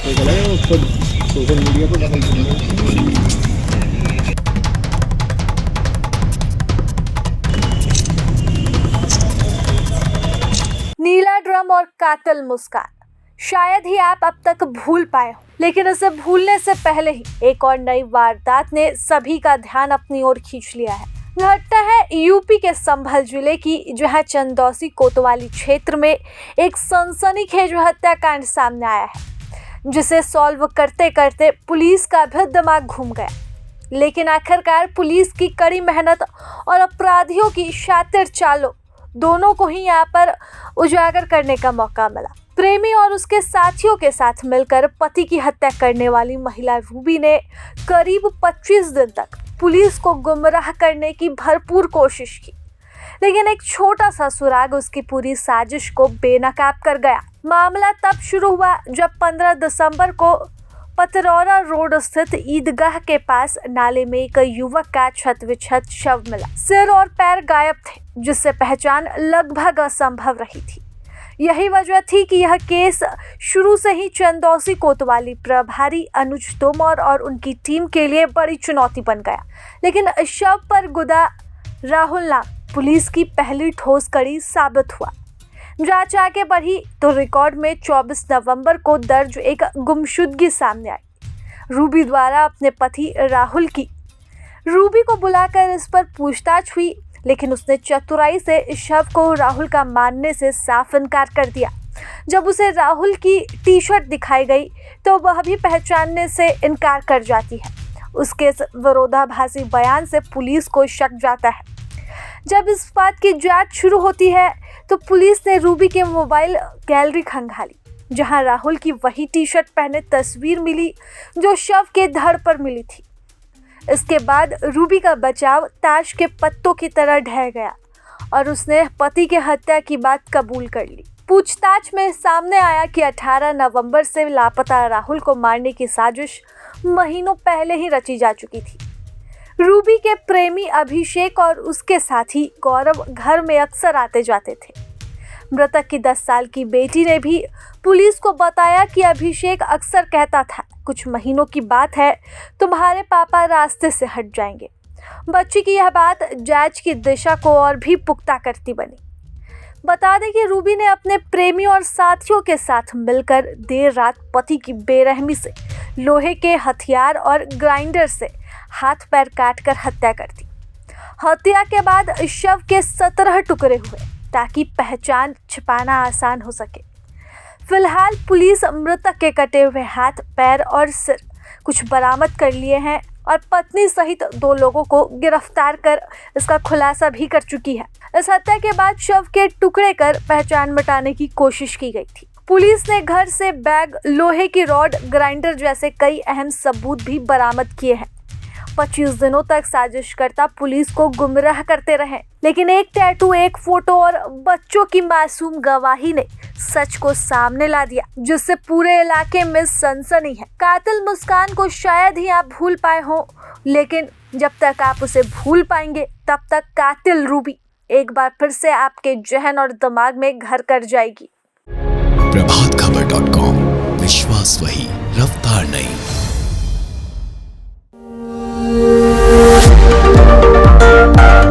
तो चला गया उस पर सोशल मीडिया पर वायरल कर दिया। नीला ड्रम और कातिल मुस्कान शायद ही आप अब तक भूल पाए हो, लेकिन उसे भूलने से पहले ही एक और नई वारदात ने सभी का ध्यान अपनी ओर खींच लिया है। घटना है यूपी के संभल जिले की, जहां चंदौसी कोतवाली क्षेत्र में एक सनसनीखेज हत्याकांड सामने आया है, जिसे सॉल्व करते करते पुलिस का भी दिमाग घूम गया। लेकिन आखिरकार पुलिस की कड़ी मेहनत और अपराधियों की शातिर चालों दोनों को ही यहाँ पर उजागर करने का मौका मिला। प्रेमी और उसके साथियों के साथ मिलकर पति की हत्या करने वाली महिला रूबी ने करीब 25 दिन तक पुलिस को गुमराह करने की भरपूर कोशिश की, लेकिन एक छोटा सा सुराग उसकी पूरी साजिश को बेनकाब कर गया। मामला तब शुरू हुआ जब 15 दिसंबर को पतरौरा रोड स्थित ईदगाह के पास नाले में एक युवक का छत शव मिला। सिर और पैर गायब थे, जिससे पहचान लगभग असंभव रही थी। यही वजह थी कि यह केस शुरू से ही चंदौसी कोतवाली प्रभारी अनुज तोमर और उनकी टीम के लिए बड़ी चुनौती बन गया। लेकिन शव पर गुदा राहुल नाम पुलिस की पहली ठोस कड़ी साबित हुआ। जांच आगे बढ़ी तो रिकॉर्ड में 24 नवंबर को दर्ज एक गुमशुदगी सामने आई। रूबी द्वारा अपने पति राहुल की रूबी को बुलाकर इस पर पूछताछ हुई, लेकिन उसने चतुराई से इस शव को राहुल का मानने से साफ इनकार कर दिया। जब उसे राहुल की टी-शर्ट दिखाई गई तो वह भी पहचानने से इनकार कर जाती है। उसके इस विरोधाभासी बयान से पुलिस को शक जाता है। जब इस बात की जांच शुरू होती है तो पुलिस ने रूबी के मोबाइल गैलरी खंगाली, जहां राहुल की वही टी-शर्ट पहने तस्वीर मिली जो शव के धड़ पर मिली थी। इसके बाद रूबी का बचाव ताश के पत्तों की तरह ढह गया और उसने पति की हत्या की बात कबूल कर ली। पूछताछ में सामने आया कि 18 नवंबर से लापता राहुल को मारने की साजिश महीनों पहले ही रची जा चुकी थी। रूबी के प्रेमी अभिषेक और उसके साथी गौरव घर में अक्सर आते जाते थे। मृतक की 10 साल की बेटी ने भी पुलिस को बताया कि अभिषेक अक्सर कहता था, कुछ महीनों की बात है, तुम्हारे पापा रास्ते से हट जाएंगे। बच्ची की यह बात जांच की दिशा को और भी पुख्ता करती बनी। बता दें कि रूबी ने अपने प्रेमी और साथियों के साथ मिलकर देर रात पति की बेरहमी से लोहे के हथियार और ग्राइंडर से हाथ पैर काटकर हत्या कर दी। हत्या के बाद शव के 17 टुकड़े हुए ताकि पहचान छिपाना आसान हो सके। फिलहाल पुलिस मृतक के कटे हुए हाथ, पैर और सिर कुछ बरामद कर लिए हैं और पत्नी सहित 2 लोगों को गिरफ्तार कर इसका खुलासा भी कर चुकी है। इस हत्या के बाद शव के टुकड़े कर पहचान मिटाने की कोशिश की गई थी। पुलिस ने घर से बैग, लोहे की रॉड, ग्राइंडर जैसे कई अहम सबूत भी बरामद किए हैं। 25 दिनों तक साजिशकर्ता पुलिस को गुमराह करते रहे, लेकिन एक टैटू, एक फोटो और बच्चों की मासूम गवाही ने सच को सामने ला दिया, जिससे पूरे इलाके में सनसनी है। कातिल मुस्कान को शायद ही आप भूल पाए हो, लेकिन जब तक आप उसे भूल पाएंगे तब तक कातिल रूबी एक बार फिर से आपके जहन और दिमाग में घर कर जाएगी। प्रभातखबर.com, विश्वास वही, रफ्तार नहीं।